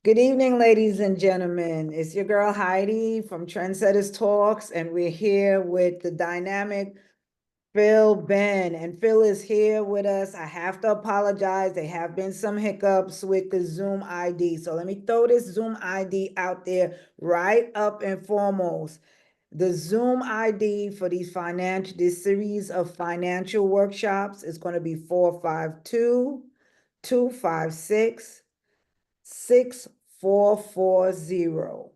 Good evening, ladies and gentlemen. It's your girl Heidi from Trendsetters Talks, and we're here with the dynamic Phill Benn. And Phill is here with us. I have to apologize. There have been some hiccups with the Zoom ID. So let me throw this Zoom ID out there right up and foremost. The Zoom ID for this series of financial workshops is going to be 452-256. 6440.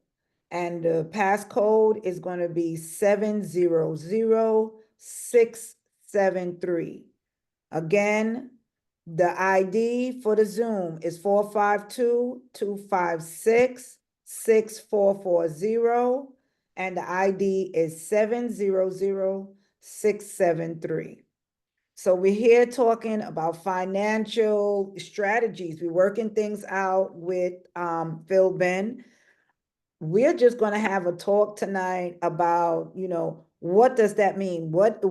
And the passcode is going to be 700673. Again, the ID for the Zoom is 452-256-6440. And the ID is 700673. So we're here talking about financial strategies. We're working things out with Phill Benn. We're just going to have a talk tonight about, what does that mean? What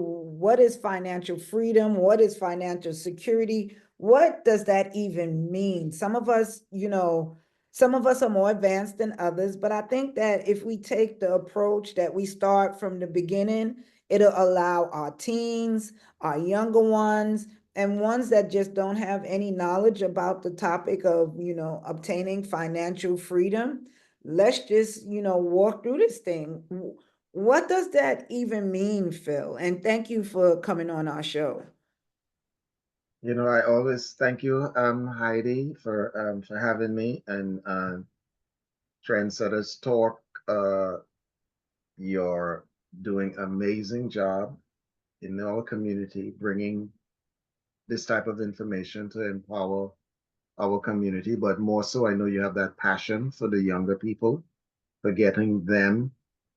is financial freedom? What is financial security? What does that even mean? Some of us are more advanced than others, but I think that if we take the approach that we start from the beginning, it'll allow our teens, our younger ones, and ones that just don't have any knowledge about the topic of, obtaining financial freedom. Let's just, walk through this thing. What does that even mean, Phill? And thank you for coming on our show. I always thank you, Heidi, for having me and Trendsetters Talk. You're doing amazing job in our community, bringing this type of information to empower our community. But more so, I know you have that passion for the younger people, for getting them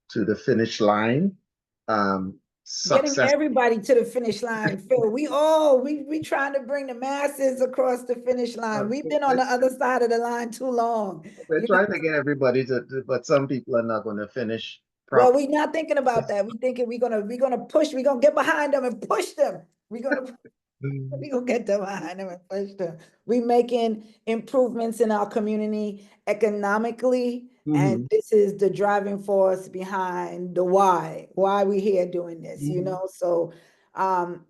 to the finish line. Getting Success. everybody to the finish line, Phill. We trying to bring the masses across the finish line. We've been on the other side of the line too long. We're You know, trying to get everybody but some people are not going to finish well, properly. we're not thinking about that. We're thinking we're gonna push, we're gonna get behind them and push them. We're gonna we gonna get them behind them and push them. We making improvements in our community economically, and Mhm. this is the driving force behind the why we here doing this, Mhm. So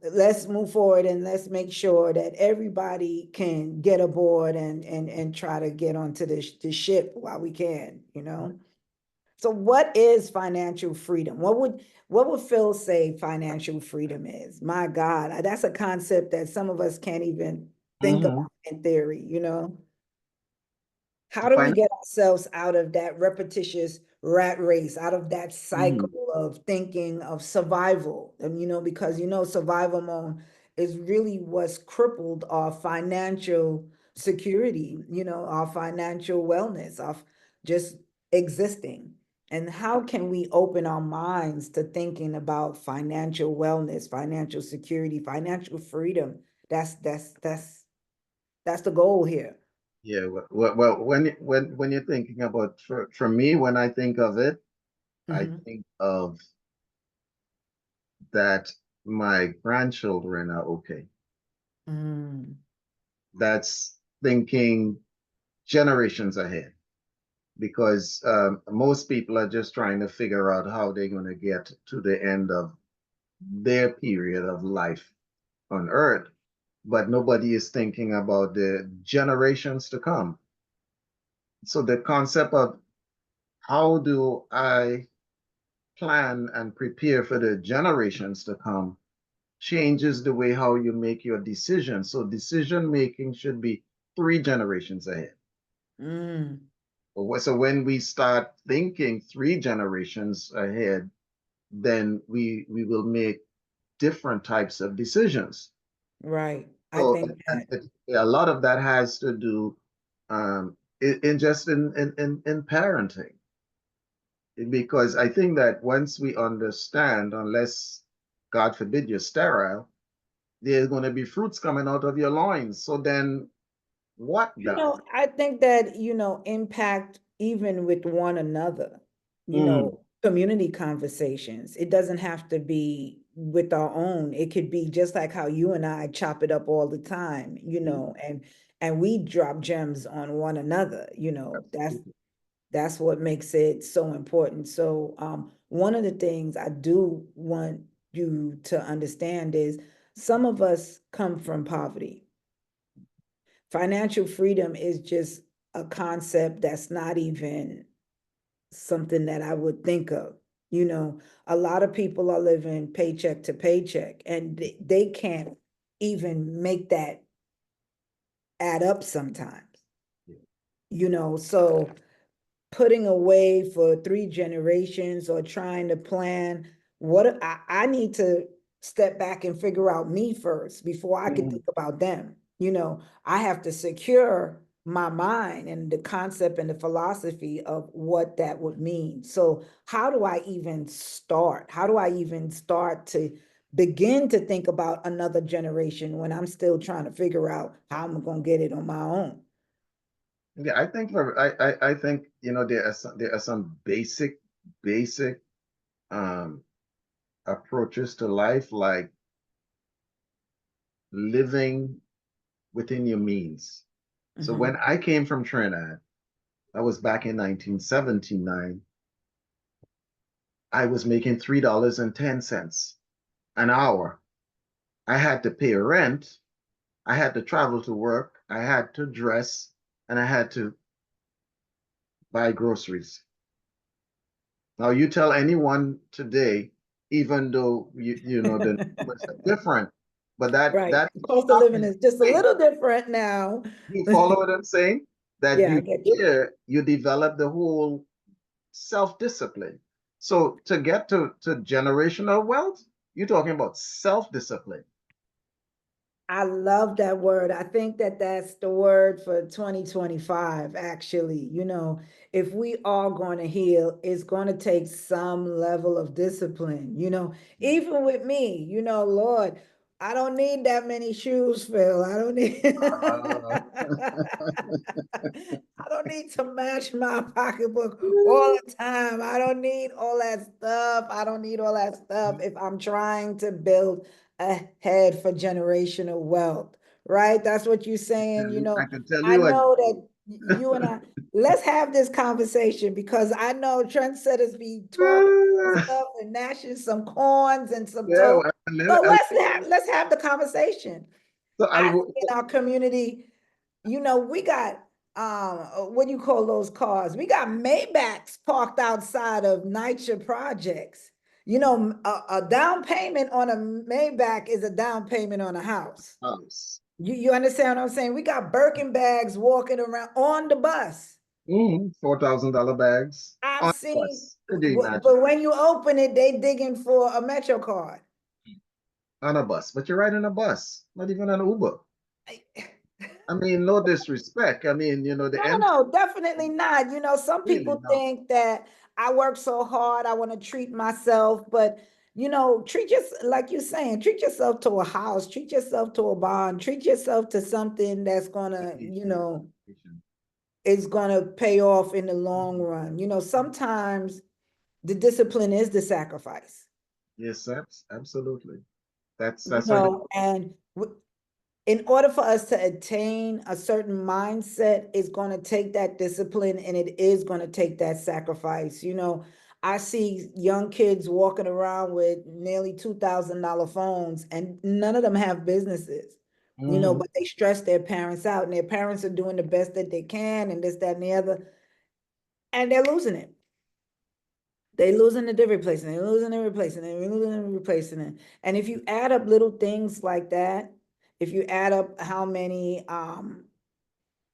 let's move forward and let's make sure that everybody can get aboard and try to get onto the ship while we can. So what is financial freedom? What would Phill say financial freedom is? My God, that's a concept that some of us can't even think Mhm. about in theory. How do we Finan- get ourselves out of that repetitious rat race, out of that cycle mhm. of thinking of survival? And because survival mode is really what's crippled our financial security, our financial wellness, of just existing. And how can we open our minds to thinking about financial wellness, financial security, financial freedom? That's the goal here. Yeah, well, when you're thinking about for me, when I think of it, I Mhm. think of that my grandchildren are okay. Mm. That's thinking generations ahead because most people are just trying to figure out how they're going to get to the end of their period of life on earth, but nobody is thinking about the generations to come. So the concept of how do I plan and prepare for the generations to come changes the way how you make your decisions. So decision making should be 3 generations ahead. Mm. So when we start thinking 3 generations ahead, then we will make different types of decisions. Right. I So think that. a lot of that has to do in just in parenting. Because I think that once we understand, unless God forbid you're sterile, there's going to be fruits coming out of your loins. So then what now? I think that, impact even with one another, Mm, community conversations. It doesn't have to be with our own. It could be just like how you and I chop it up all the time, and we drop gems on one another, Absolutely. that's what makes it so important. So one of the things I do want you to understand is some of us come from poverty. Financial freedom is just a concept that's not even something that I would think of. A lot of people are living paycheck to paycheck, and they can't even make that add up sometimes. So putting away for 3 generations or trying to plan what I need to step back and figure out me first before I can Mhm. think about them. I have to secure my mind and the concept and the philosophy of what that would mean. So how do I even start? How do I even start to begin to think about another generation when I'm still trying to figure out how I'm going to get it on my own? Yeah, I think there are some basic um approaches to life, like living within your means. So when Mhm. I came from Trinidad, that was back in 1979, I was making $3.10 an hour. I had to pay rent, I had to travel to work, I had to dress, and I had to buy groceries. Now you tell anyone today, even though the numbers are different, but Right. that The cost of living shocking is just a thing. little different now. You follow what I'm saying? That Yeah, I you get you. there, you develop the whole self-discipline. So to get to generational wealth, you're talking about self-discipline. I love that word. I think that that's the word for 2025, actually. If we are going to heal, it's going to take some level of discipline. Even with me, Lord, I don't need that many shoes, Phil. I don't need Uh, I don't need to match my pocketbook all the time. I don't need all that stuff. I don't need all that stuff if I'm trying to build ahead for generational wealth, right? That's what you're saying. I can tell I you what. know that you and I, let's have this conversation because I know trendsetters be talking stuff and gnashing some corns and some Yeah, toes. well, So let's have the conversation. so I see in our community, we got what do you call those cars? We got Maybachs parked outside of NYCHA projects. A down payment on a Maybach is a down payment on a house. house. You understand what I'm saying? We got Birkin bags walking around on the bus. $4,000 bags I've on seen, bus. Could you imagine? but when you open it, they digging for a Metro card. On a bus, but you're riding a bus, not even an Uber. I mean, no disrespect. I mean, the No, end. no, no, definitely not. Some Really people not. think that I work so hard, I want to treat myself, but treat yourself like you're saying, treat yourself to a house, treat yourself to a bond, treat yourself to something that's gonna, Vacation. Vacation. is gonna pay off in the long run. Sometimes the discipline is the sacrifice. Yes, absolutely. That's what it And in order for us to attain a certain mindset, it's going to take that discipline and it is going to take that sacrifice. I see young kids walking around with nearly $2,000 phones and none of them have businesses, is. but they stress their parents out and their parents are doing the best that they can and this, that, and the other, and they're losing it. They losing it, they're replacing it, they're losing it, replacing it, they're losing it, replacing it. And if you add up little things like that, if you add up how many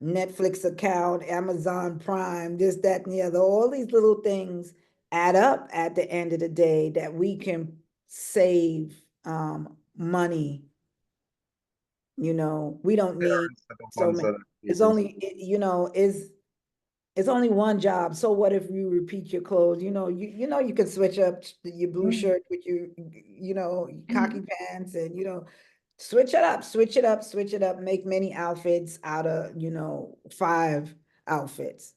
Netflix account, Amazon Prime, this, that, and the other, all these little things add up at the end of the day that we can save money. We don't need Parents are the so ones many. that are It's facing. only, it's only one job. So what if you repeat your clothes? You can switch up your blue Mhm. shirt with your khaki pants and switch it up, switch it up, switch it up, make many outfits out of 5 outfits.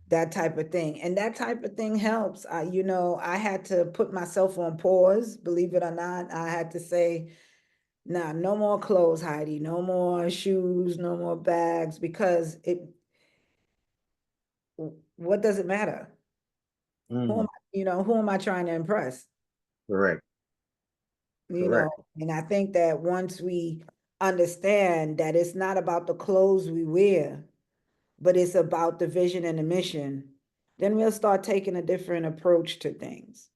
that type of thing. And that type of thing helps. You know, I had to put myself on pause, believe it or not. I had to say, nah, no more clothes, Heidi, no more shoes, no more bags, because what does it matter? Mm, Who am I trying to impress? correct, You know, correct. and I think that once we understand that it's not about the clothes we wear, but it's about the vision and the mission, then we'll start taking a different approach to things.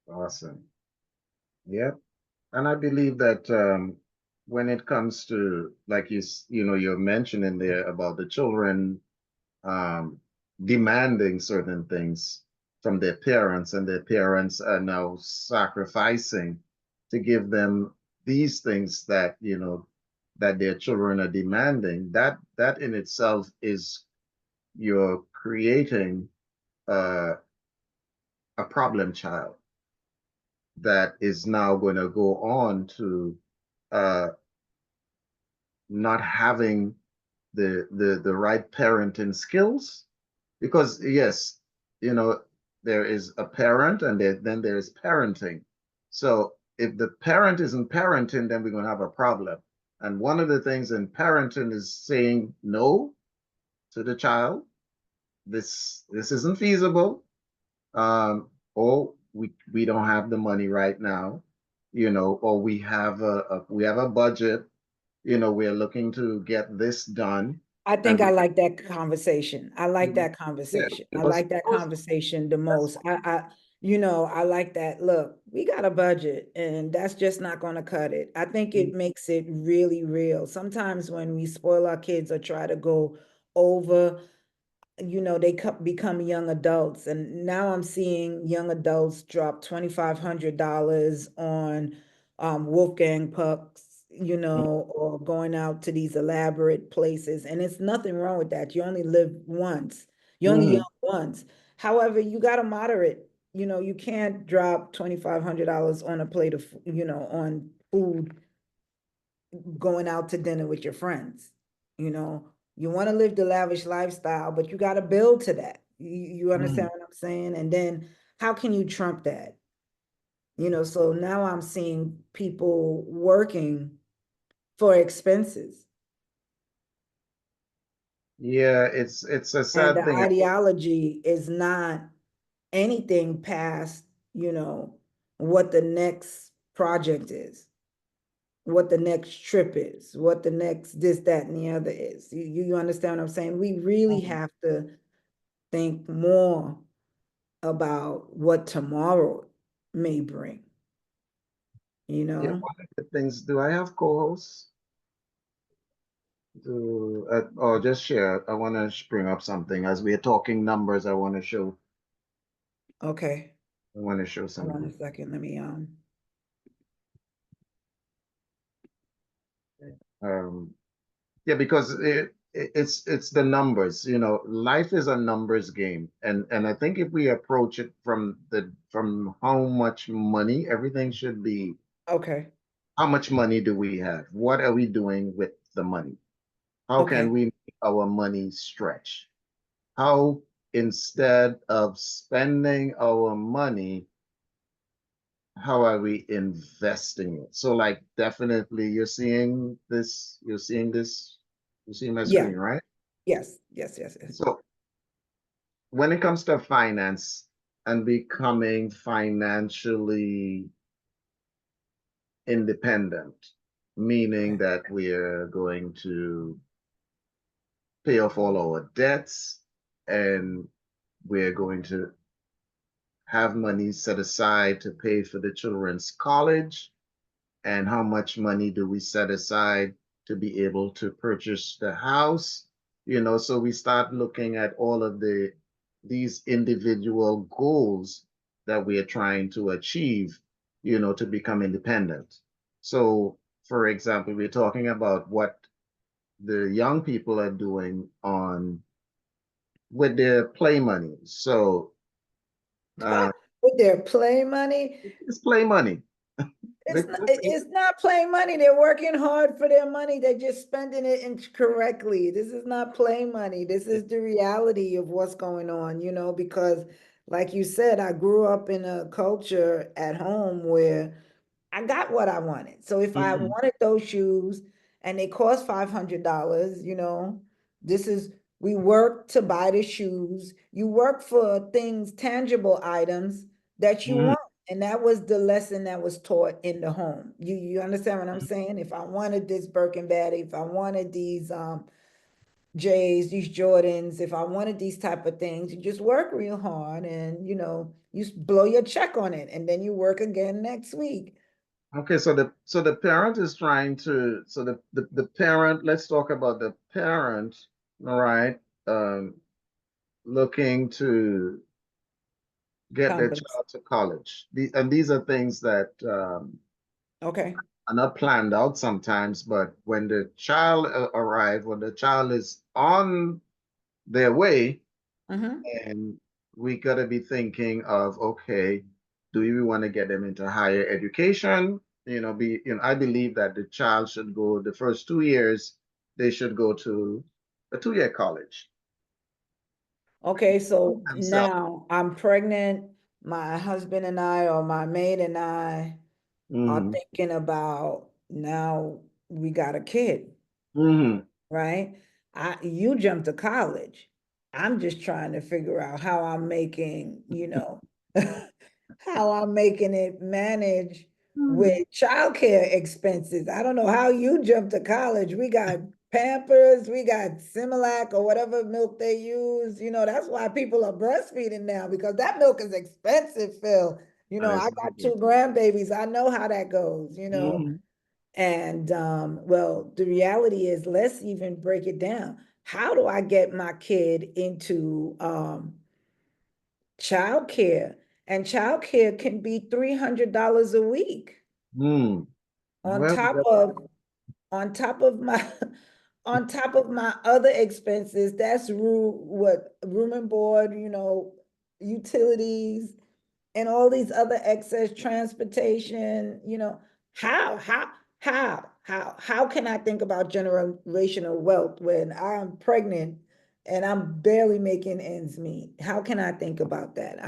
Awesome. Yep. And I believe that when it comes to, like you're mentioning there about the children um, demanding certain things from their parents, and their parents are now sacrificing to give them these things that that their children are demanding. That in itself is, you're creating uh, a problem child that is now going to go on to uh, not having the right parenting skills. Because yes, you know, there is a parent, and then there is parenting. So if the parent isn't parenting, then we're going to have a problem. And one of the things in parenting is saying no to the child. This isn't feasible. Or we don't have the money right now, or we have a budget. We're looking to get this done, I and think I like that conversation. I like we that yeah, conversation. I like that conversation the that's most. I like that. Look, we got a budget and that's just not going to cut it. I think it makes it really real. Sometimes when we spoil our kids or try to go over, they become young adults. And now I'm seeing young adults drop $2,500 on Wolfgang pucks, or going out to these elaborate places. And it's nothing wrong with that. You only live once. You only young Mhm. once. However, you got to moderate. You can't drop $2,500 on a plate of, on food going out to dinner with your friends. You know, you want to live the lavish lifestyle, but you got to build to that. You understand Mhm. what I'm saying? And then how can you trump that? So now I'm seeing people working for expenses, Yeah, it's a and the sad thing. ideology is not anything past, you know, what the next project is, what the next trip is, what the next this, that, and the other is. You understand what I'm saying? We really Mhm. have to think more about what tomorrow may bring, you Yeah, know? one of the things, do I have co-hosts? Or just share. I want to bring up something as we're talking numbers. Okay, I want to show hold on a something. second. Let me Um, yeah, because it's the numbers. Life is a numbers game, and I think if we approach it from how much money, everything should be. okay, How much money do we have? What are we doing with the money? How can okay. we make our money stretch? How, instead of spending our money, how are we investing it? So, like, definitely you're seeing my Yeah, screen, right? yes, yes, yes, yes. So when it comes to finance and becoming financially independent, meaning Okay, that we're going to pay off all our debts, and we're going to have money set aside to pay for the children's college. And how much money do we set aside to be able to purchase the house? So we start looking at all of these individual goals that we are trying to achieve, to become independent. So, for example, we're talking about what the young people are doing on with their play money. So, uh, with their play money. it's play money. It's not playing money. They're working hard for their money. They're just spending it incorrectly. This is not playing money. This is the reality of what's going on, because like you said, I grew up in a culture at home where I got what I wanted. So if I Mhm, wanted those shoes and they cost $500, this is, we work to buy the shoes. You work for things, tangible items that you mhm, want. And that was the lesson that was taught in the home. You understand what I'm saying? If I wanted this Birkin bag, if I wanted these J's, these Jordans, if I wanted these type of things, you just work real hard and you blow your check on it and then you work again next week. Okay, so the parent is trying to, so the parent, let's talk about the parent, all right, um, looking to get their Compens. child to college. And these are things that Okay. are not planned out sometimes, but when the child arrive, when the child is on their way, Mm-hmm. and we gotta be thinking of, okay, do we want to get them into higher education? I believe that the child should go the first 2 years, they should go to a 2-year college Okay, so themselves. now I'm pregnant. My husband and I, or my maid and I, are Hmm. thinking about now we got a kid, Hmm. right? You jumped to college. I'm just trying to figure out how I'm making, how I'm making it manage with childcare expenses. I don't know how you jumped to college. We got Pampers, we got Similac or whatever milk they use. That's why people are breastfeeding now because that milk is expensive, Phil. That I is got very two grandbabies. I know how that goes. good. And well, the reality is, let's even break it down. How do I get my kid into childcare? And childcare can be $300 a week Hmm. on Well, top of on top of my on top of my other expenses. That's room and board, utilities, and all these other excess transportation, how can I think about generational wealth when I'm pregnant and I'm barely making ends meet? How can I think about that?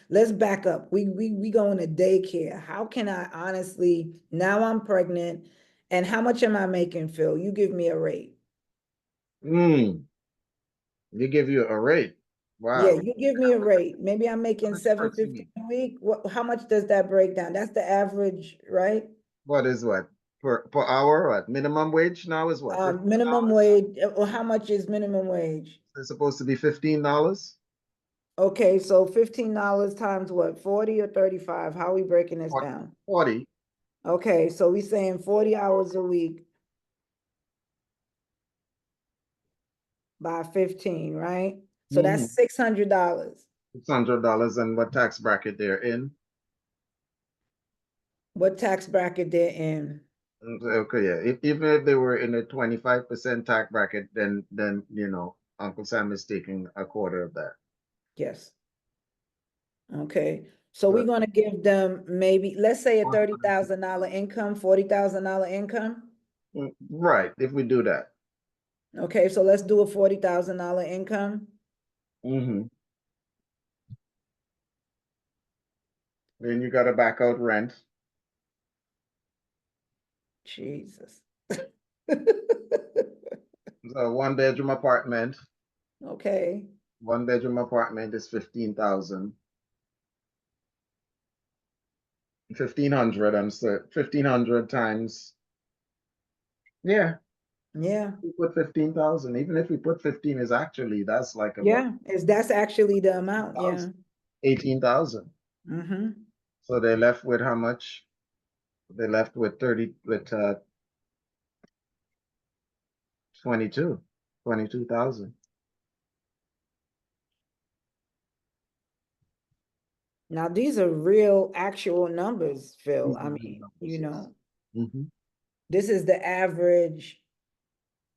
Let's back up. We go into daycare. How can I honestly, now I'm pregnant and how much am I making, Phil? You give me a rate. hmm. They give you a rate. Yeah, Wow. you give me a rate. Maybe I'm How making much per 750 week? a week. How much does that break down? That's the average, right? What is what? Per hour? What? Minimum wage now is what? Minimum $15? wage, or how much is minimum wage? It's supposed to be $15? Okay, so $15 times what, 40 or 35? How are we breaking this What? down? 40. Okay, so we saying 40 hours a week by 15, right? So Mm-hmm. that's $600. $600 and what tax bracket they're in. What tax bracket they're in? Okay, yeah. Even if they were in a 25% tax bracket, then Uncle Sam is taking a quarter of that. Yes. Okay, so we're But gonna give them maybe, let's say a $30,000 income, $40,000 income. right, if we do that. Okay, so let's do a $40,000 income. Hmm. Then you gotta back out rent. Jesus. So Okay, one bedroom apartment is 15,000. 1,500, I'm sorry, 1,500 times. Yeah, yeah, we put 15,000. Even if we put 15 is actually that's like about yeah, that's actually the amount, yeah. 1,000, 18,000. Mm-hmm. So they left with how much? They left with 30 with 22, 22,000. Now, these are real, actual numbers, Phil. These are I real mean, numbers, yes. Hmm. this is the average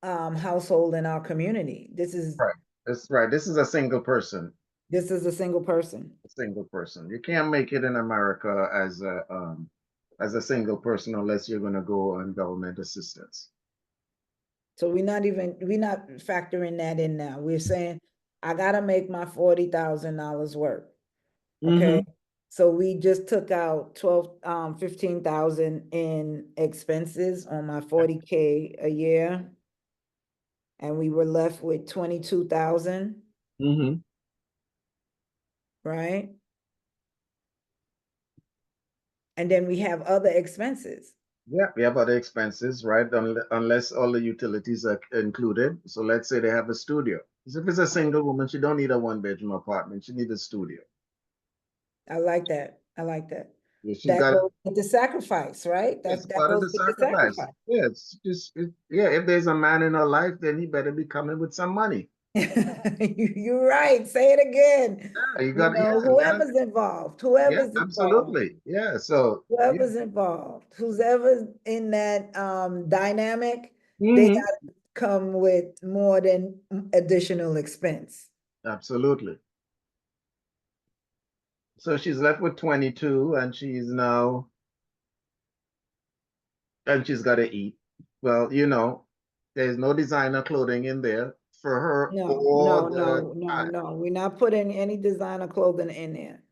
household in our community. This is Right. That's right. This is a single person. this is a single person. A single person. You can't make it in America as as a single person unless you're going to go on government assistance. So we're not factoring that in now. We're saying, I gotta make my $40,000 work. Okay. Mm-hmm. So we just took out 15,000 in expenses on my 40K a year. And we were left with 22,000, Mm-hmm. right? And then we have other expenses. Yeah, we have other expenses, right? Unless all the utilities are included. So let's say they have a studio. So if it's a single woman, she don't need a one-bedroom apartment. She need a studio. I like that. I like that. Yeah, she's That got goes with the sacrifice, right? it's That part of goes the with the sacrifice. sacrifice. Yeah, it's just yeah. If there's a man in her life, then he better be coming with some money. You're right. Say it again. Yeah, you got yeah, you gotta Whoever's involved, yeah, whoever's involved, absolutely. Yeah. So yeah. whoever's involved, who's ever in that dynamic, they Hmm. gotta come with more than additional expense. Absolutely. So she's left with 22 and she's got to eat. Well, there's no designer clothing in there for her No, or no, the no, no, child. no. We're not putting any designer clothing in there.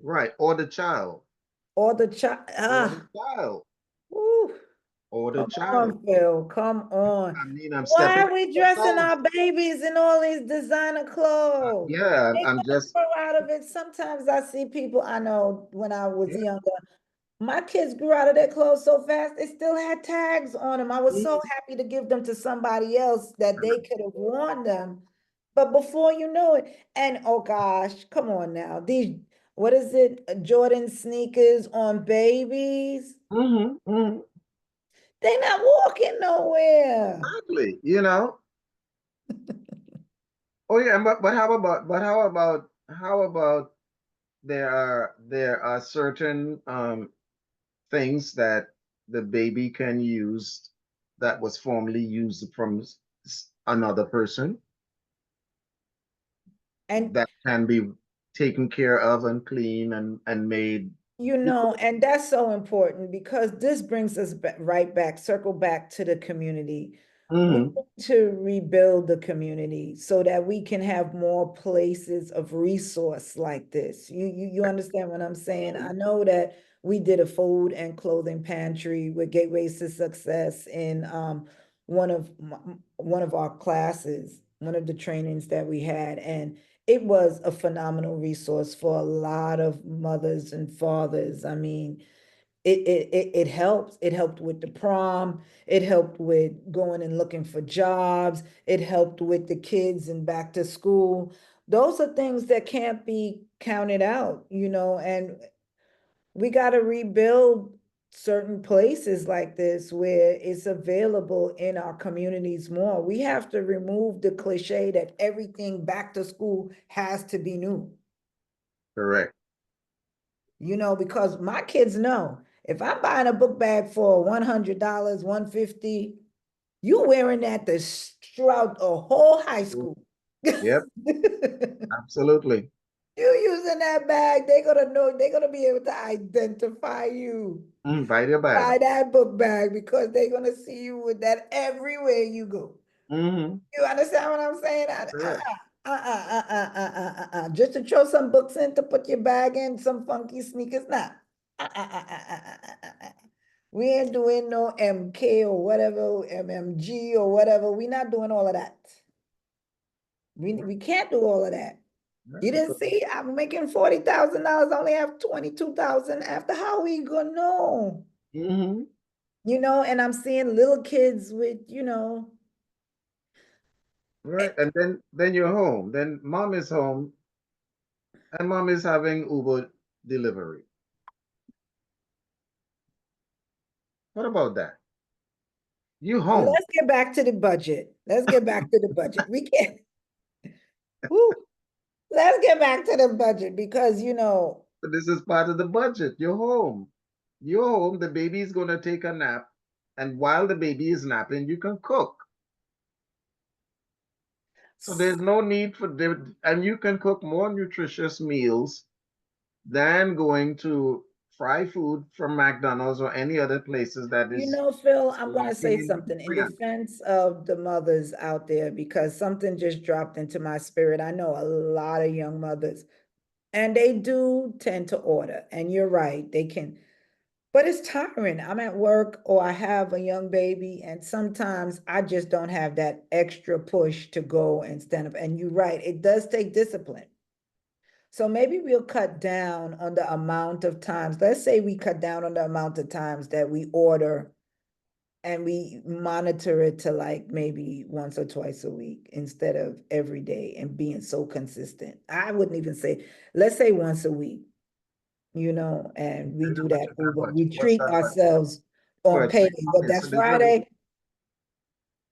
Right. Or the child. Or the child. Or the child. Woo. Or the Come child. on, Phil. Come on. I mean, I'm Why stepping are on we your dressing toes. our babies in all these designer clothes? Yeah, They I'm gonna just grow out of it. Sometimes I see people, I know when I was yeah. younger, my kids grew out of their clothes so fast, they still had tags on them. I was so Mhm. happy to give them to somebody else that they could have worn them. But before you know it, and oh gosh, come on now. What is it? Jordan sneakers on babies? Mhm, mhm. They not walking nowhere. Exactly. Oh yeah, but how about there are certain things that the baby can use that was formerly used from another person And that can be taken care of and clean and made. and that's so important because this brings us right back, circle back to the community. We Hmm. need to rebuild the community so that we can have more places of resource like this. You understand what I'm saying? I know that we did a food and clothing pantry with Gateways to Success in one of our classes, one of the trainings that we had, and it was a phenomenal resource for a lot of mothers and fathers. I mean, it helps. It helped with the prom. It helped with going and looking for jobs. It helped with the kids and back to school. Those are things that can't be counted out, and we got to rebuild certain places like this where it's available in our communities more. We have to remove the cliche that everything back to school has to be new, Correct. because my kids know if I'm buying a book bag for $100, 150, you wearing that throughout a whole high school. Yep, absolutely. You using that bag, they're gonna know, they're gonna be able to identify you Buy the bag. by that book bag because they're gonna see you with that everywhere you go. Hmm. You understand what I'm saying? Correct. Just to throw some books in to put your bag in, some funky sneakers. Nah. We ain't doing no MK or whatever, MMG or whatever. We not doing all of that. We can't do all of that. Right, You didn't because see I'm making $40,000, only have 22,000 after. How we gonna know? hmm And I'm seeing little kids with, right, and then you're home. Then mom is home, and mom is having Uber delivery. What about that? You home. let's get back to the budget. Let's get back to the budget. We can't, whew, let's get back to the budget because, But this is part of the budget. You're home. You're home. The baby is going to take a nap. And while the baby is napping, you can cook. So there's no need and you can cook more nutritious meals than going to fry food from McDonald's or any other places that You is know, Phil, I'm gonna lacking say in something in nutrients. defense of the mothers out there because something just dropped into my spirit. I know a lot of young mothers and they do tend to order, and you're right, they can, but it's tiring. I'm at work or I have a young baby, and sometimes I just don't have that extra push to go and stand up. And you're right, it does take discipline. So maybe we'll cut down on the amount of times. Let's say we cut down on the amount of times that we order and we monitor it to like maybe once or twice a week instead of every day and being so consistent. I wouldn't even say, let's say once a week, and we How do much that is that Uber. budget? We What's treat that budget ourselves for on a treat? payday. What, Okay, so that's there's gonna Friday?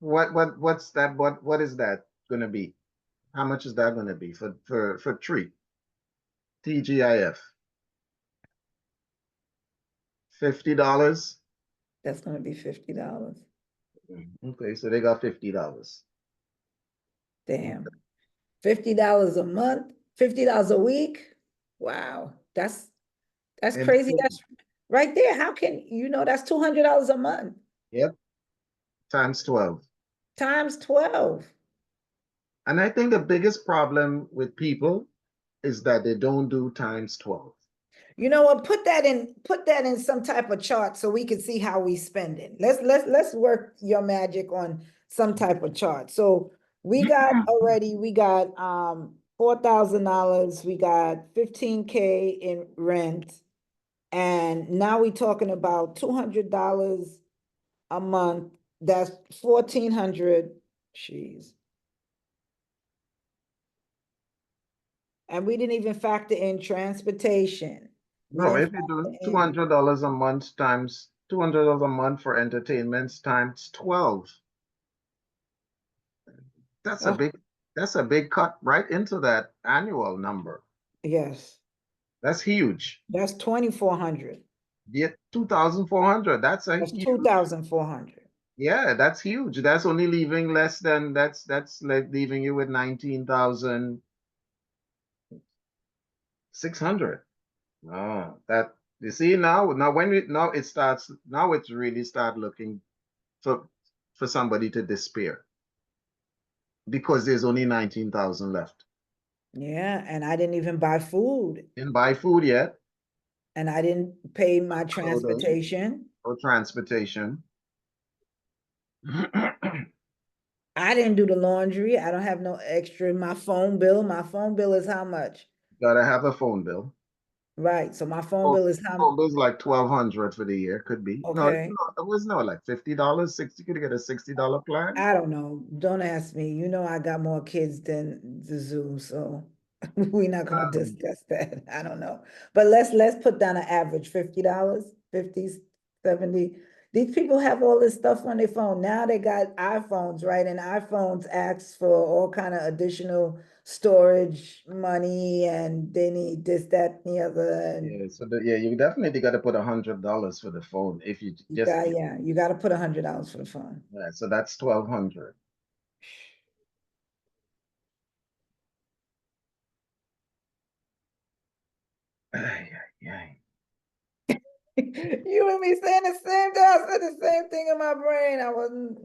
what's that? What is that gonna be? How much is that gonna be for treat? TGIF. $50. That's gonna be $50. Okay, so they got $50. Damn. $50 a month, $50 a week. Wow. That's And crazy. That's right there. How can that's $200 a month yep, times 12. times 12. And I think the biggest problem with people is that they don't do times 12. You know what? Put that in some type of chart so we can see how we spend it. Let's work your magic on some type of chart. So we got $4,000, we got 15K in rent, and now we're talking about $200 a month. That's 1,400. Jeez. And we didn't even factor in transportation. We No, didn't if you factor do in $200 a month times $200 a month for entertainments times 12, that's a oh, big that's a big cut right into that annual number. yes. That's huge. That's 2,400. Yeah, 2,400. That's a That's huge. 2,400. Yeah, that's huge. That's only leaving less than that's like leaving you with 19,600. Oh, that you see now when it now it starts now it's really start looking for for somebody to despair because there's only 19,000 left. Yeah, and I didn't even buy food, Didn't buy food yet, and I didn't pay my clothing transportation. or transportation. I didn't do the laundry. I don't have no extra. My phone bill is how much? Gotta have a phone bill. Right. So my phone Oh, bill is how, phone bill's like 1,200 for the year. Could be. No, okay. it was no like $50, 60. Could get a $60 plan. I don't know. Don't ask me. You know I got more kids than the zoo, so we're not gonna Um, discuss that. I don't know. But let's put down an average, $50, 50, 70. These people have all this stuff on their phone. Now they got iPhones, right? And iPhones ask for all kind of additional storage money, and they need this, that, and the other. And yeah, yeah, you definitely got to put $100 for the phone if you just you gotta put $100 for the phone. yeah, so that's 1,200. Ay, ay, ay. You and me saying the same thing. I said the same thing in my brain. I wasn't,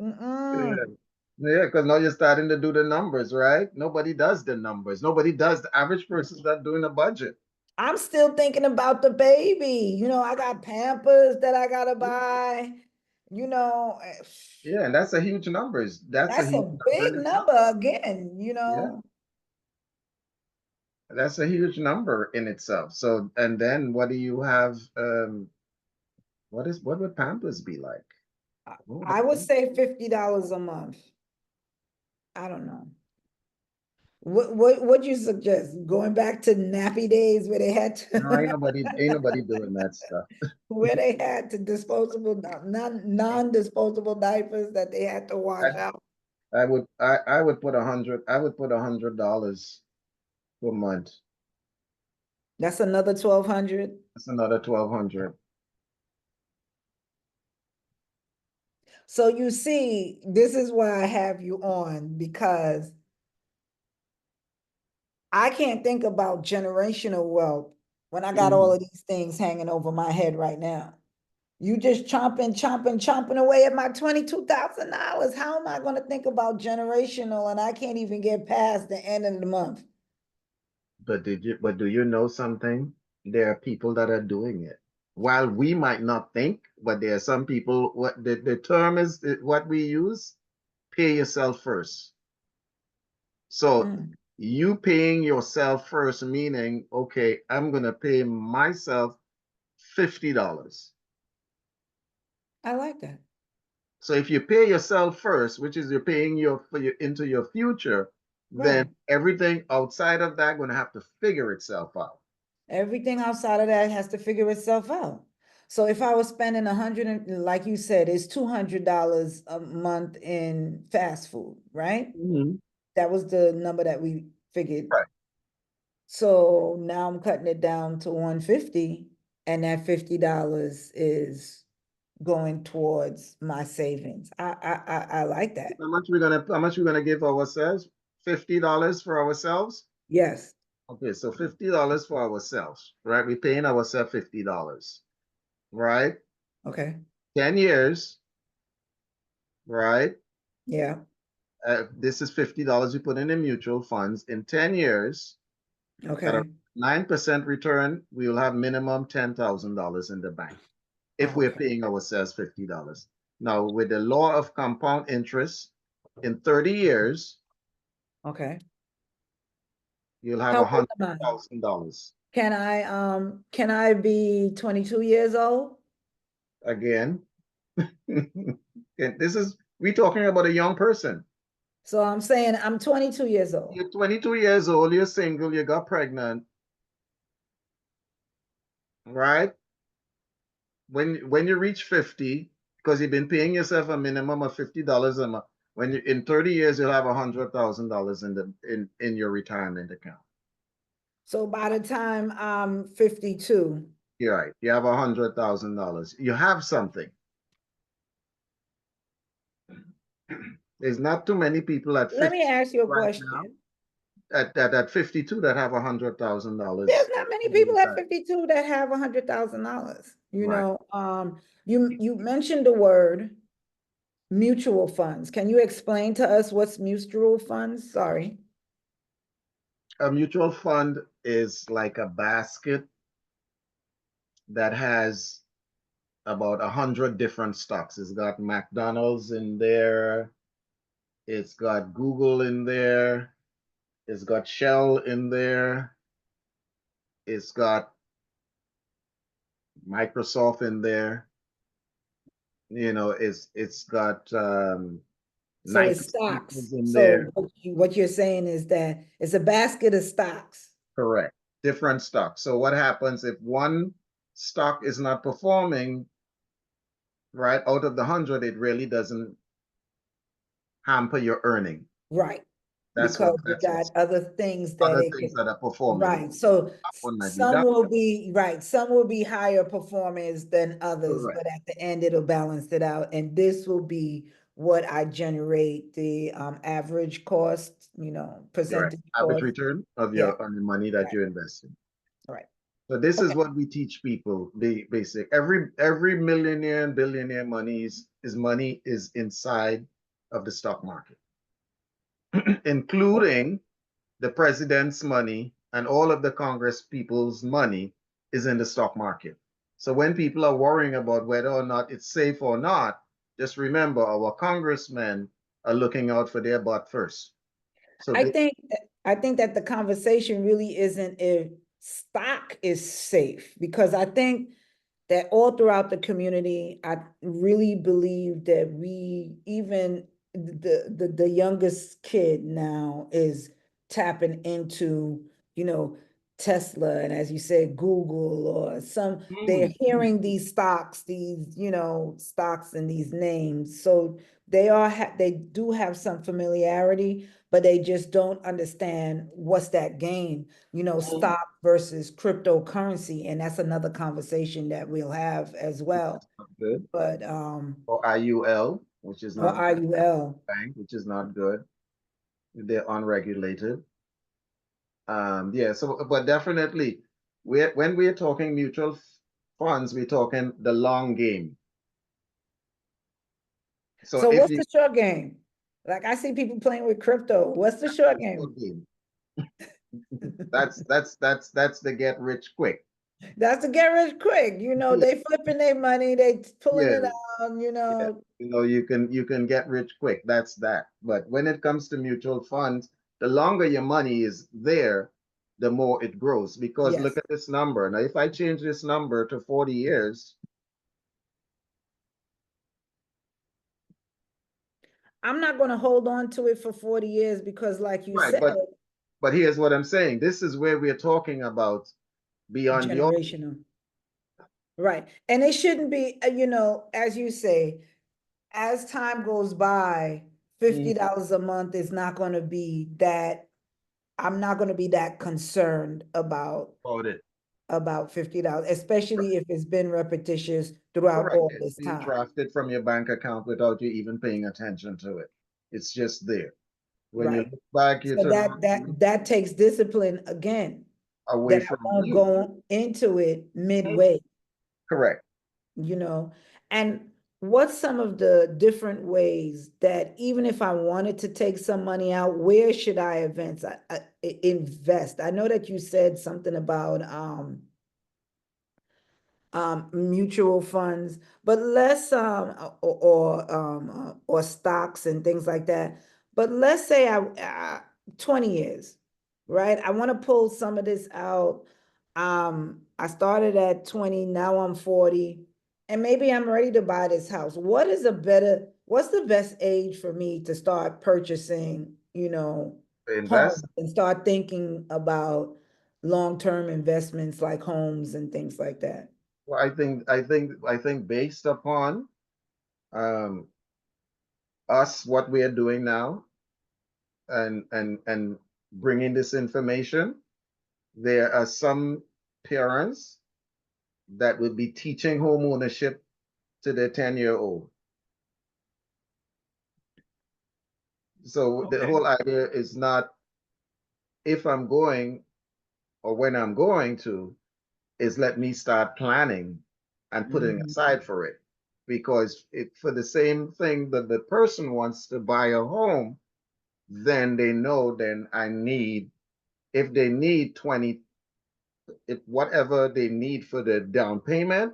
Yeah, yeah, because now you're starting to do the numbers, right? Nobody does the numbers. Nobody does. The average person's not doing a budget. I'm still thinking about the baby. I got Pampers that I gotta buy. You know, eh, Yeah, and that's a huge numbers. That's a that's a huge number big in itself. number again. Yeah, that's a huge number in itself. So, and then what do you have? What would Pampers be like? I Oh, I would say $50 a month. I don't know. What you suggest? Going back to nappy days where they had no, to ain't nobody doing that stuff. where they had to disposable non-disposable diapers that they had to I, wash out. I would put $100 per month. That's another 1,200. That's another 1,200. So you see, this is why I have you on, because I can't think about generational wealth when I got all of these things hanging over my head right now? You just chomping away at my $22,000. How am I going to think about generational and I can't even get past the end of the month? But do you know something? There are people that are doing it. While we might not think, but there are some people, what the term is what we use, pay yourself first. So Mm, you paying yourself first, meaning, okay, I'm gonna pay myself $50. I like that. So if you pay yourself first, which is you're paying into your future, then Right. everything outside of that gonna have to figure itself out. Everything outside of that has to figure itself out. So if I was spending 100 and like you said, it's $200 a month in fast food, right? Mhm. That was the number that we figured. Right. So now I'm cutting it down to 150, and that $50 is going towards my savings. I like that. How much we gonna give ourselves? $50 for ourselves? Yes. Okay, so $50 for ourselves, right? We're paying ourselves $50, right? Okay. 10 years, right? Yeah. This is $50 you put in the mutual funds. In 10 years, at a Okay. 9% return, we will have minimum $10,000 in the bank if we're Okay. paying ourselves $50. Now, with the law of compound interest, in 30 years, Okay. you'll have How old am I? $100,000. Can I be 22 years old? Again, this is, we're talking about a young person. So I'm saying I'm 22 years old. You're 22 years old, you're single, you got pregnant, right? When you reach 50, because you've been paying yourself a minimum of $50 a month, when you in 30 years, you'll have $100,000 in your retirement account. So by the time I'm 52, You're right. You have $100,000. You have something. There's not too many people at let 50 me ask you a right now question. at 52 that have There's $100,000. not many people at 52 that have $100,000. Right. You mentioned the word mutual funds. Can you explain to us what's mutual funds? Sorry. A mutual fund is like a basket that has about 100 different stocks. It's got McDonald's in there. It's got Google in there. It's got Shell in there. It's got Microsoft in there. It's got So Nike it's stocks. sneakers in So there. what you're saying is that it's a basket of stocks. Correct. Different stocks. So what happens if one stock is not performing right out of the 100? It really doesn't hamper your earning. Right. That's Because what you that's what got other things that other it things can, that are performing. right. So One might be some down. will be, right, some will be higher performers than others, Correct. but at the end it'll balance it out. And this will be what I generate the average cost, Correct. percentage Average cost. return of Yeah, your on the money that right, you invest in. right. So this is Okay. what we teach people. The basic every millionaire and billionaire money is inside of the stock market, including the president's money and all of the Congress people's money is in the stock market. So when people are worrying about whether or not it's safe or not, just remember our congressmen are looking out for their butt first. So I they, think I think that the conversation really isn't if stock is safe, because I think that all throughout the community, I really believe that we, even the youngest kid now is tapping into, you know, Tesla, and as you said, Google, or they're hearing these stocks, stocks and these names. So they do have some familiarity, but they just don't understand what's that game, stock versus cryptocurrency. And that's another conversation that we'll have as well. not good. But Or IUL, which is or not IUL. bank, which is not good. They're unregulated. Yeah, so but definitely when we're talking mutual funds, we're talking the long game. So So if what's you the short game? Like I see people playing with crypto. What's the short game? that's the get rich quick. That's to get rich quick. Yeah, They flipping their money, they pulling yeah, it out, yeah. You can get rich quick. That's that. But when it comes to mutual funds, the longer your money is there, the more it grows. Because look Yes. at this number. Now, if I change this number to 40 years, I'm not going to hold on to it for 40 years because, like you right? said, But here's what I'm saying. This is where we're talking about beyond your generational. Right. And it shouldn't be, as you say, as time goes by, $50 a month is not going to be that, I'm not going to be that concerned about it. about $50, especially if it's been repetitious throughout Correct. all It's this being time. drafted from your bank account without you even paying attention to it. It's just there. When you Right. look back, you So turn around, that takes discipline again, away that I from won't you. go into it Mhm. midway, Correct. you know. And what's some of the different ways that even if I wanted to take some money out, where should I invest? I know that you said something about mutual funds, but less or stocks and things like that. But let's say 20 years, right? I want to pull some of this out. I started at 20, now I'm 40, and maybe I'm ready to buy this house. What's the best age for me to start purchasing, homes Invest. and start thinking about long-term investments like homes and things like that? Well, I think based upon um, us, what we are doing now, and bringing this information, there are some parents that would be teaching home ownership to their 10-year-old. So the Okay. whole idea is not if I'm going or when I'm going to, is let me start planning and putting Mhm. aside for it. Because for the same thing that the person wants to buy a home, then they know then if they need 20, if whatever they need for the down payment,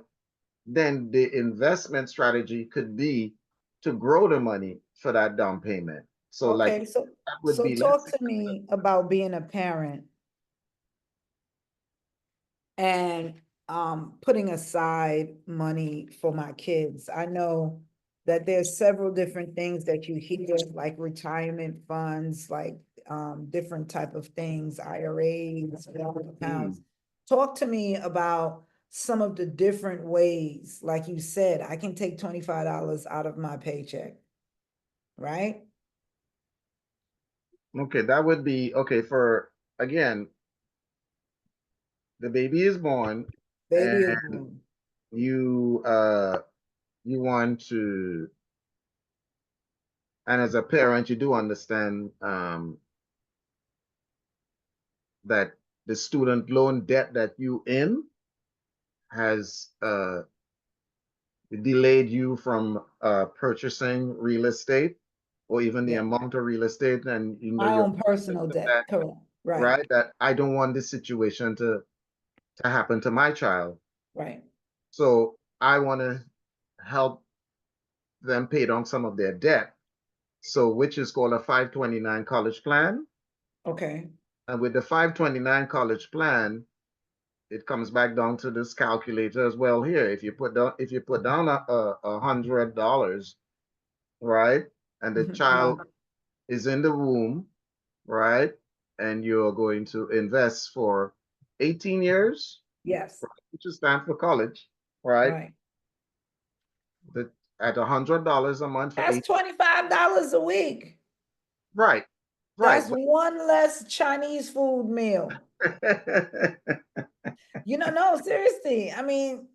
then the investment strategy could be to grow the money for that down payment. So like Okay, so that would be, let's talk say, to me about being a parent and putting aside money for my kids. I know that there's several different things that you hear, like retirement funds, like different type of things, IRAs, wealth accounts. Talk to me about some of the different ways, like you said, I can take $25 out of my paycheck, right? okay, that would be okay for, again, the baby is born Baby is and born. you you want to, and as a parent you do understand that the student loan debt that you in has delayed you from purchasing real estate or even the Yeah, amount of real estate, and my you're own personal debt, that, correct, right, right, that I don't want this situation to happen to my child. right, So I want to help them pay down some of their debt. So which is called a 529 college plan. okay. And with the 529 college plan, it comes back down to this calculator as well here. If you put down $100, right? And the Right, child is in the womb, right? And you're going to invest for 18 years, yes, which is time for college, right? right. The, at $100 a month for That's 8, $25 a week. right, right. That's one less Chinese food meal. No, seriously. I mean,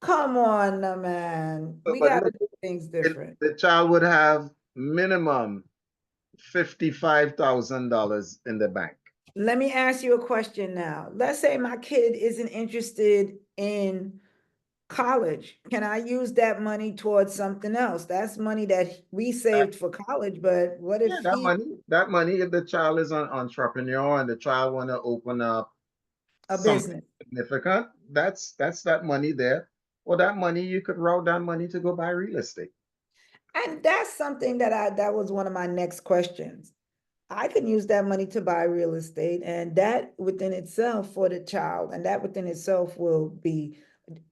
come on, now, man. We But got to look, do things different. the child would have minimum $55,000 in the bank. Let me ask you a question now. Let's say my kid isn't interested in college. Can I use that money towards something else? That's money that we saved for college, but what Yeah, if he that money, if the child is an entrepreneur and the child want to open up a something business? significant, that's that money there. Or that money, you could route that money to go buy real estate. And that's something that was one of my next questions. I can use that money to buy real estate, and that within itself for the child, and that within itself will be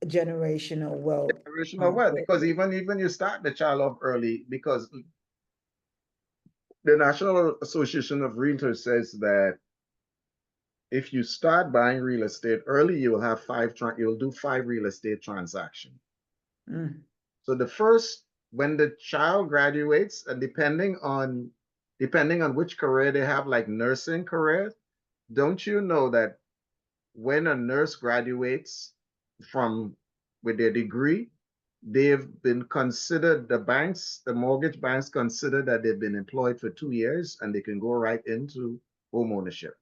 generational wealth. Generational wealth, because even you start the child off early, because the National Association of Realtors says that if you start buying real estate early, you'll have you'll do 5 real estate transactions. Mm. So the first, when the child graduates, and depending on which career they have, like nursing career, don't you know that when a nurse graduates from with their degree, they've been considered, the mortgage banks consider that they've been employed for 2 years and they can go right into home ownership.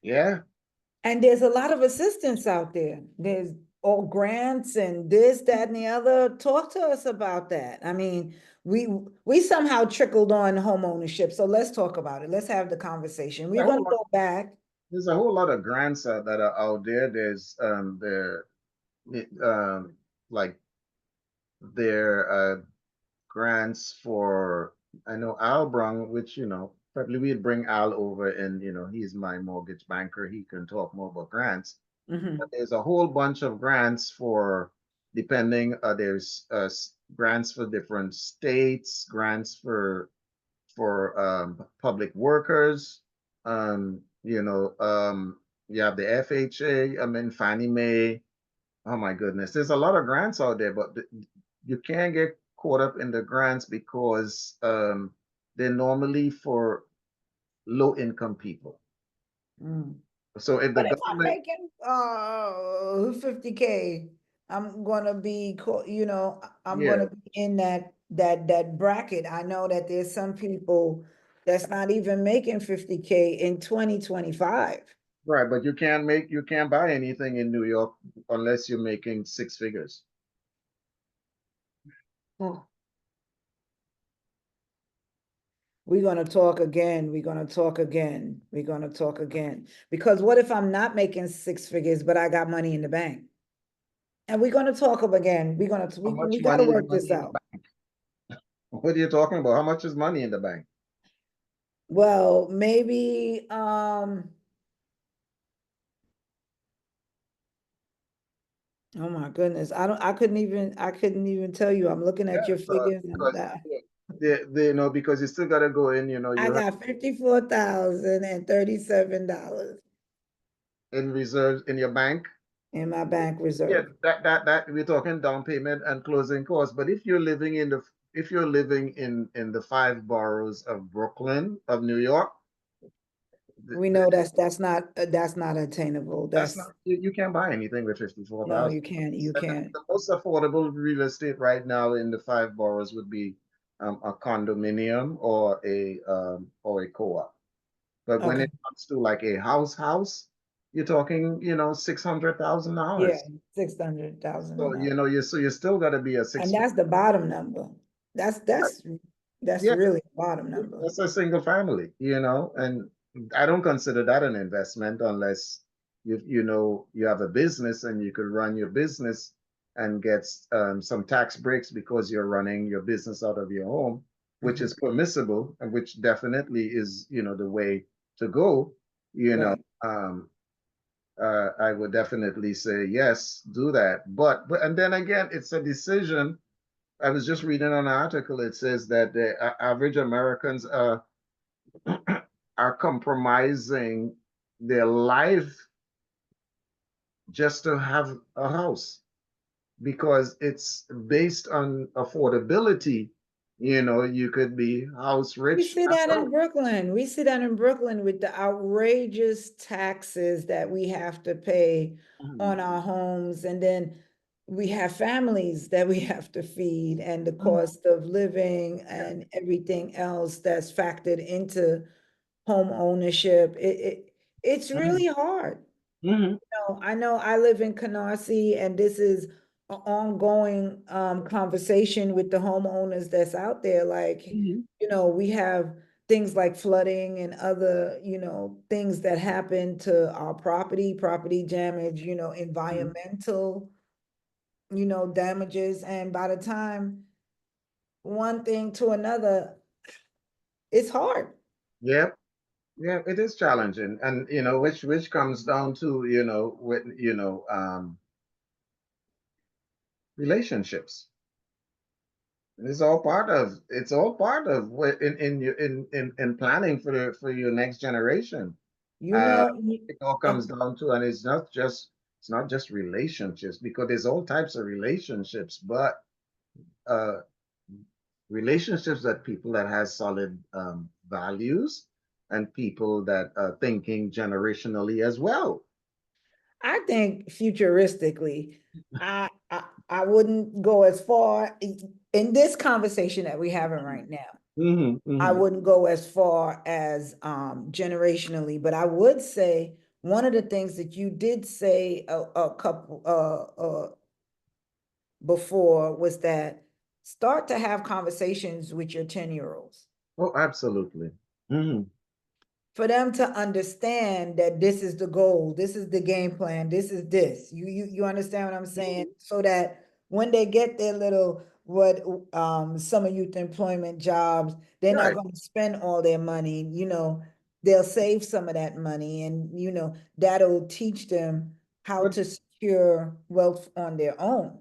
Yeah. And there's a lot of assistance out there. There's all grants and this, that, and the other. Talk to us about that. I mean, we somehow trickled on home ownership. So let's talk about it. Let's have the conversation. A We're whole gonna lot, go back. there's a whole lot of grants that are out there. There's um like there grants for, I know Al Brung, which probably we'd bring Al over, and he's my mortgage banker. He can talk more about grants. But Mhm. there's a whole bunch of grants for depending. There's grants for different states, grants for public workers. You have the FHA. I mean Fannie Mae. Oh my goodness, there's a lot of grants out there, but you can't get caught up in the grants because they're normally for low income people. Mm. So if the But if I'm government, making 50K, I'm gonna be, I'm yeah, gonna be in that bracket. I know that there's some people that's not even making 50K in 2025. right, but you can't buy anything in New York unless you're making 6 figures. Oh. We're gonna talk again. We're gonna talk again. We're gonna talk again. Because what if I'm not making 6 figures, but I got money in the bank? And we're gonna talk again. How much We gotta money is work this money in the out. bank? What are you talking about? How much is money in the bank? Well, maybe oh my goodness. I couldn't even tell you. I'm looking Yeah, at your so figures and because that because you still got to go in, I you have got $54,037 in reserves in your bank. in my bank Yeah, reserve. that we're talking down payment and closing costs. But if you're living in the 5 boroughs of Brooklyn, of New York, We know that's not attainable. that's That's not you can't buy anything with fifty four no, thousand. you can't. You can't. The most affordable real estate right now in the 5 boroughs would be a condominium or a co-op. But when Okay. it comes to like a house, you're talking, Yeah, $600,000. 600,000 So and up. you still got to be a And six. that's the bottom number. That's Right. that's that's Yeah, really the bottom number. that's a single family, and I don't consider that an investment unless you have a business and you could run your business and get some tax breaks because you're running your business out of your home, which Mhm. is permissible and which definitely is the way to go. You know, Right. um, I would definitely say yes, do that. But and then again, it's a decision. I was just reading an article. It says that the average Americans are compromising their life just to have a house because it's based on affordability. You could be house We rich see and that in broke. Brooklyn. We see that in Brooklyn with the outrageous taxes that we have to pay Mhm. on our homes. And then we have families that we have to feed, and the Mhm. cost of living and everything else that's factored into home ownership. It's Mhm. really hard. Mhm. No, I know I live in Canarsie, and this is an ongoing conversation with the homeowners that's out there. Like, Mhm. we have things like flooding and other, things that happen to our property damage, Mhm. environmental, damages. And by the time one thing to another, it's hard. Yeah, yeah, it is challenging, and which comes down to with relationships. It's all part of what in planning for your next generation. You Uh, know, it all oh, comes down to, and it's not just relationships, because there's all types of relationships, but uh, relationships that people that has solid values, and people that are thinking generationally as well. I think futuristically, I wouldn't go as far in this conversation that we're having right now. Hmm. I Hmm. wouldn't go as far as generationally, but I would say one of the things that you did say a couple before was that start to have conversations with your 10-year-olds Oh, absolutely. Hmm. for them to understand that this is the goal, this is the game plan, this is this. You understand what I'm saying? So that when they get their little what summer youth employment jobs, they're not Right. going to spend all their money, they'll save some of that money, and that'll teach them how But to secure wealth on their own.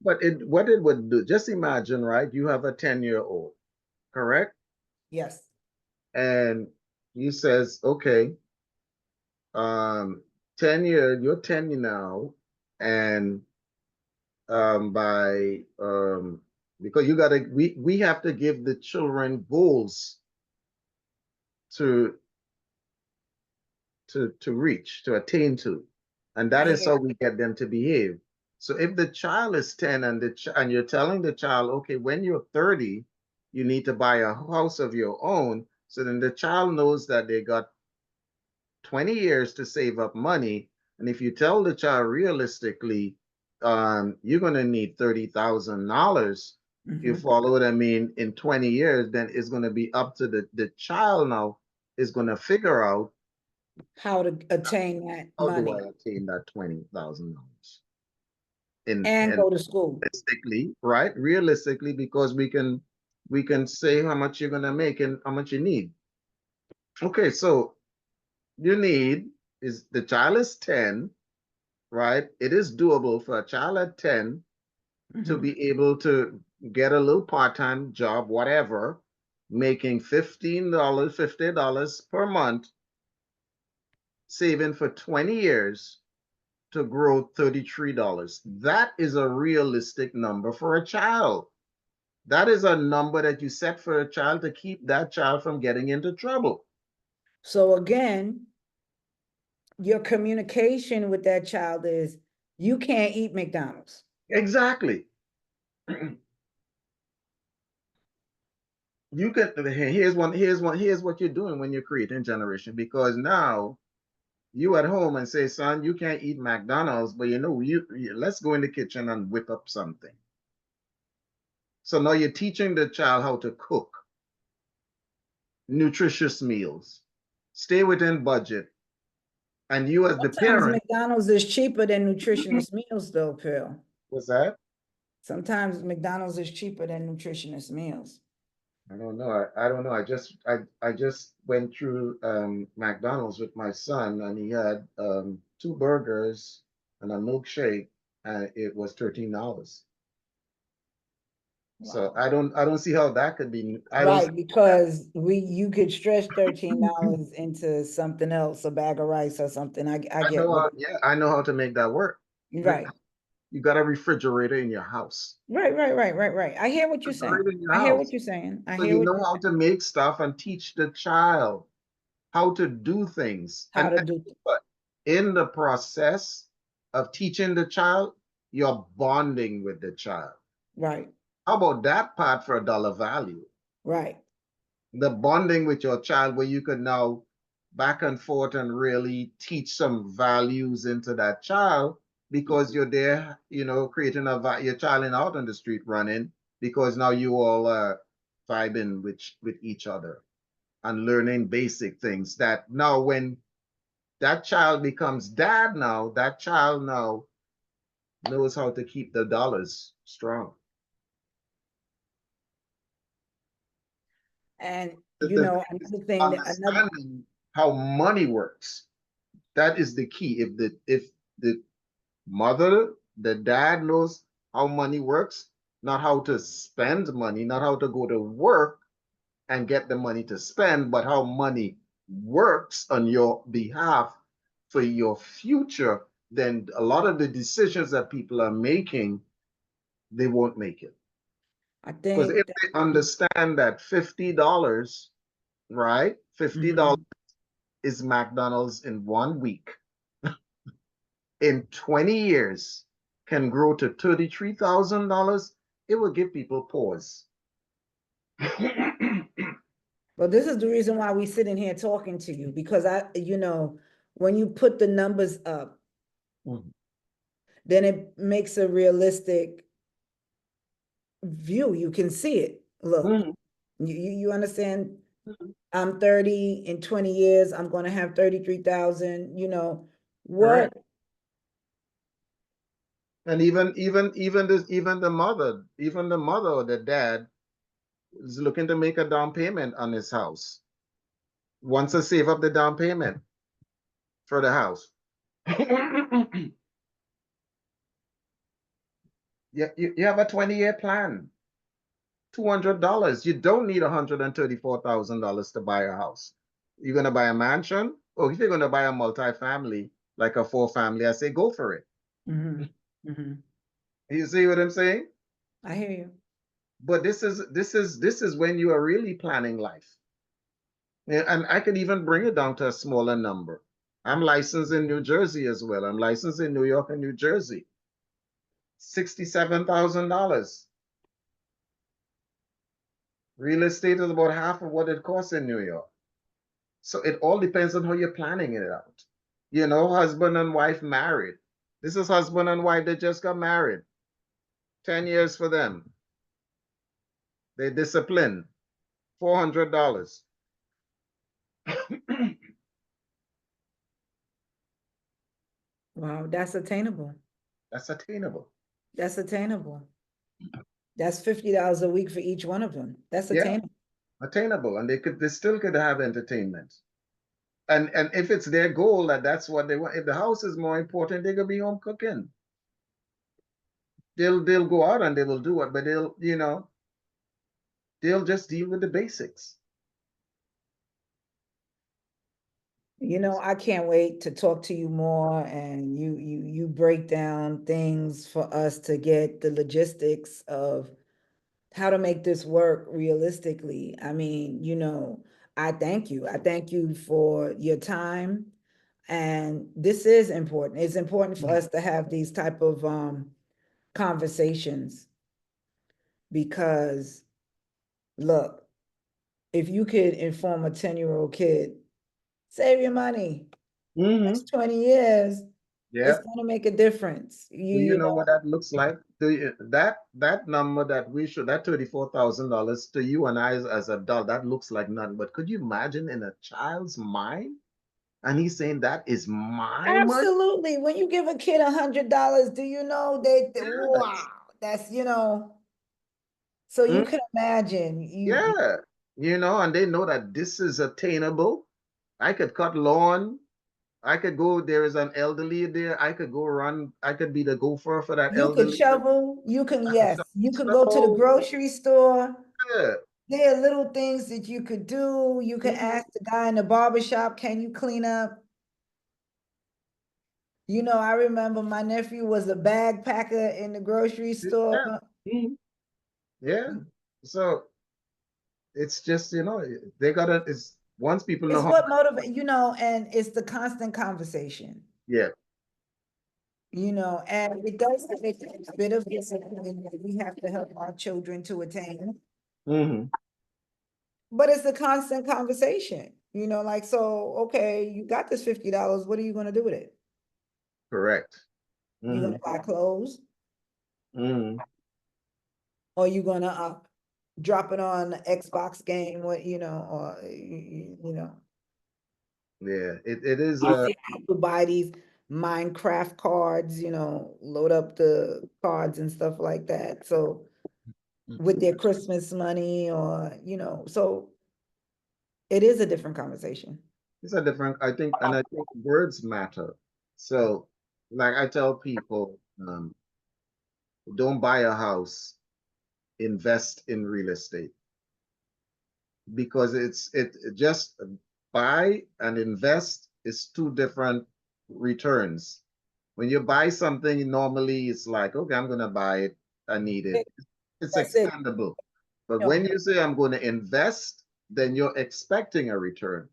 what it would do, just imagine, right? You have a 10-year-old, correct? Yes. And he says, okay, um, 10 years, you're 10 now, and by because we have to give the children goals to to reach, to attain to, and that I is hear how we get them to behave. So if the child is 10, and you're telling the child, okay, when you're 30, you need to buy a house of your own, so then the child knows that they got 20 years to save up money. And if you tell the child realistically, you're going to need $30,000, you you. follow what I mean, in 20 years, then it's going to be up to the child now, is going to figure out, How to attain that how do I money attain that $20,000 in, and and go to school. realistically, right? Realistically, because we can say how much you're going to make and how much you need. Okay, so you need, is the child is 10, right? It is doable for a child at 10 to Mhm. be able to get a little part-time job, whatever, making $15, $50 per month, saving for 20 years to grow $33. That is a realistic number for a child. That is a number that you set for a child to keep that child from getting into trouble. So again, your communication with that child is you can't eat McDonald's. Exactly. You could, here's what you're doing when you're creating generation, because now you at home and say, son, you can't eat McDonald's, but let's go in the kitchen and whip up something. So now you're teaching the child how to cook nutritious meals, stay within budget, and you as the Sometimes parent, McDonald's is cheaper than nutritionist meals, though, Phil. what's that? Sometimes McDonald's is cheaper than nutritionist meals. I don't know. I don't know. I just went through McDonald's with my son, and he had two burgers and a milkshake, and it was $13. So Wow. I don't see how that could be. I don't see Right, because you could stretch $13 into something else, a bag of rice or something. I I get know what how, yeah, I know how to make that work. right. You got a refrigerator in your house. Right. I hear what you're saying. Refrigerator in your I hear what house. you're saying. I So hear you what know how to make stuff and teach the child how to do things. how to do. But in the process of teaching the child, you're bonding with the child. Right, How about that part for a dollar value? right. The bonding with your child where you can now back and forth and really teach some values into that child because you're there, creating your child in out on the street running because now you all vibing with each other and learning basic things that now when that child becomes dad now, that child now knows how to keep the dollars strong. And The thing is another thing that another understanding how money works. That is the key. If the mother, the dad knows how money works, not how to spend money, not how to go to work and get the money to spend, but how money works on your behalf for your future, then a lot of the decisions that people are making, they won't make it. I Because think if that they understand that $50, right? $50 Mhm. is McDonald's in 1 week, in 20 years can grow to $33,000, it will give people pause. Well, this is the reason why we sitting here talking to you, because when you put the numbers up, then it makes a realistic view. You can see it. Look, you understand? I'm 30, in 20 years, I'm gonna have 33,000, what? Correct. And even the mother or the dad is looking to make a down payment on his house. Wants to save up the down payment for the house. You have a 20-year plan. $200. You don't need $134,000 to buy a house. You're gonna buy a mansion, or if you're gonna buy a multi-family, like a four-family, I say go for it. Mm-hmm. Mm-hmm. You see what I'm saying? I hear you. But this is when you are really planning life. And I could even bring it down to a smaller number. I'm licensed in New Jersey as well. I'm licensed in New York and New Jersey. $67,000. Real estate is about half of what it costs in New York. So it all depends on how you're planning it out. Husband and wife married. This is husband and wife that just got married. 10 years for them. They discipline. $400. Wow, that's attainable. That's attainable. That's attainable. That's $50 a week for each one of them. That's Yeah, attainable. attainable. And they still could have entertainment. And if it's their goal that's what they want, if the house is more important, they could be home cooking. They'll go out and they will do it, but they'll just deal with the basics. I can't wait to talk to you more and you break down things for us to get the logistics of how to make this work realistically. I mean, I thank you. I thank you for your time. And this is important. It's important for us to have these type of conversations because look, if you could inform a 10-year-old kid, save your money. Mm-hmm. Next 20 years, Yeah. it's gonna make a difference. You Do you you know what know, that looks like? That number that we should that $34,000 to you and I as adult, that looks like nothing. But could you imagine in a child's mind? And he's saying that is my money? absolutely. When you give a kid $100, do you know wow, Yes. that's so you Mm, can imagine yeah. And they know that this is attainable. I could cut lawn. I could go, there is an elderly there. I could go run. I could be the gopher for that you could elderly. shovel, you can, I could yes, shop you can go to the snow. grocery store. Yeah. There are little things that you could do. You can Mhm. ask the guy in the barber shop, can you clean up? I remember my nephew was a bag packer in the grocery store. Yeah. Mhm. Yeah. So it's just, they gotta, it's once people know It's how, what motivate, and it's the constant conversation. yeah, and it does take a bit of discipline that we have to help our children to attain. Mhm. But it's a constant conversation, like, so, okay, you got this $50, what are you gonna do with it? Correct. You gonna Mhm. buy clothes, Mhm. or you gonna drop it on the Xbox game, or Yeah, it is you see people buy these Minecraft cards, load up the cards and stuff like that, so with their Christmas money, or so it is a different conversation. it's a different, I think, and I think words matter. So, like I tell people, don't buy a house, invest in real estate, because it just buy and invest is two different returns. When you buy something, normally it's like, okay, I'm gonna buy it, I need it. It's That's it. expandable. But You when you say I'm going to invest, then you're expecting a return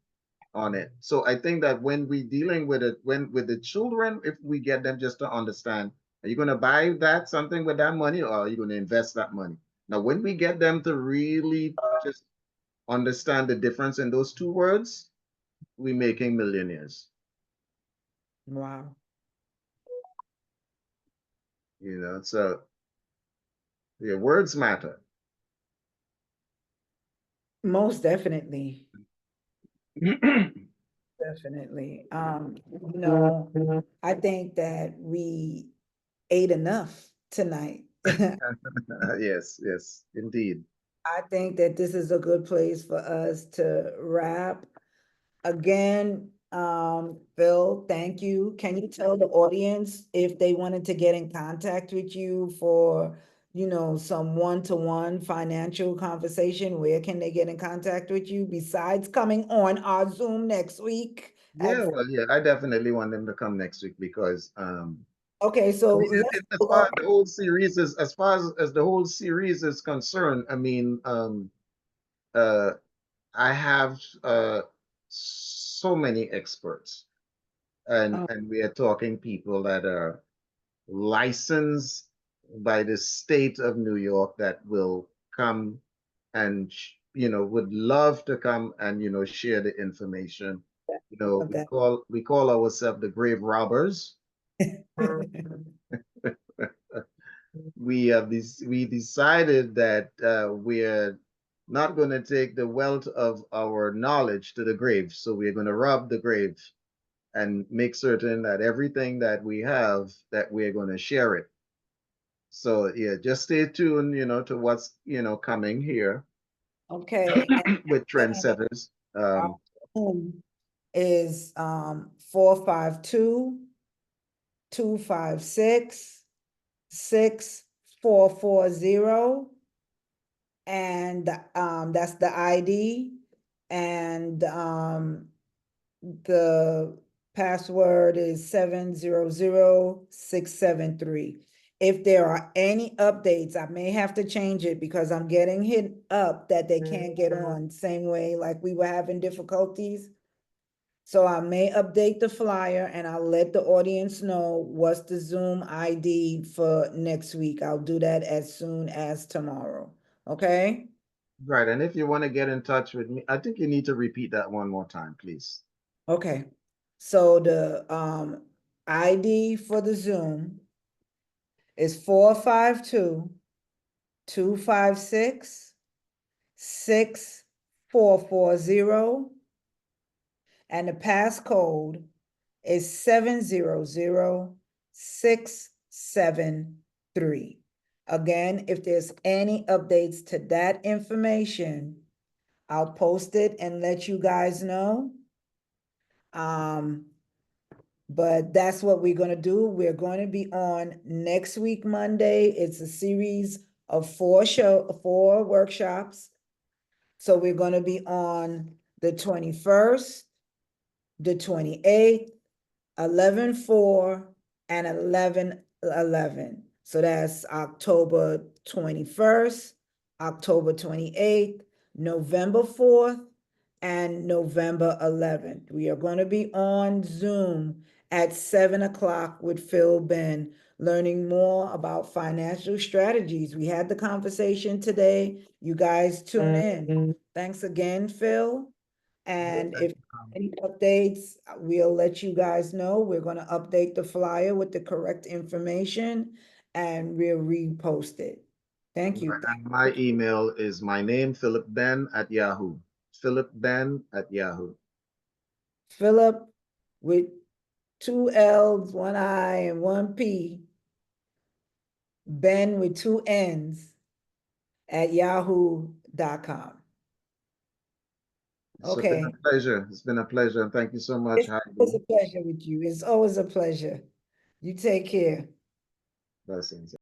on it. So I think that when we dealing with it, when with the children, if we get them just to understand, are you going to buy that something with that money, or are you going to invest that money? Now, when we get them to really just understand the difference in those two words, we're making millionaires. Wow. So yeah, words matter. Most definitely. Definitely. I think that we ate enough tonight. Yes, yes, indeed. I think that this is a good place for us to wrap. Again, Phil, thank you. Can you tell the audience if they wanted to get in contact with you for, some one-to-one financial conversation, where can they get in contact with you besides coming on our Zoom next week? Yeah, well, yeah, I definitely want them to come next week because Okay, I so mean, let's as pull far up. as the whole series is, as far as the whole series is concerned, I mean, uh, I have so many experts, and we are talking people that are licensed by the state of New York that will come and would love to come and share the information. Of that. We call ourselves the grave robbers. We decided that we're not going to take the wealth of our knowledge to the grave, so we're going to rob the grave and make certain that everything that we have, that we're going to share it. So yeah, just stay tuned, to what's coming here Okay, with and Trendsetters. our Zoom is 452-256-6440. And that's the ID. And the password is 700673. If there are any updates, I may have to change it because I'm getting hit up that they can't get on, same way like we were having difficulties. So I may update the flyer and I'll let the audience know what's the Zoom ID for next week. I'll do that as soon as tomorrow. Okay? Right, and if you want to get in touch with me, I think you need to repeat that one more time, please. Okay. So the ID for the Zoom is 452-256-6440, and the passcode is 700673. Again, if there's any updates to that information, I'll post it and let you guys know. But that's what we're gonna do. We're going to be on next week, Monday. It's a series of 4 workshops. So we're gonna be on the 21st, the 28th, 11/4, and 11/11. So that's October 21st, October 28th, November 4th, and November 11th. We are going to be on Zoom at 7 o'clock with Phill Benn, learning more about financial strategies. We had the conversation today. You guys tune in. Thanks again, Phill. And if any updates, we'll let you guys know. We're going to update the flyer with the correct information and we'll repost it. Thank you. And my email is my name, phillipbenn at Yahoo. Phillipbenn at Yahoo. Philip with 2 L's, 1 I, and 1 P. Ben with 2 N's at yahoo.com. So Okay. it's been a pleasure. It's been a pleasure. And thank you so much, It's Heidi. always a pleasure with you. It's always a pleasure. You take care. Blessings.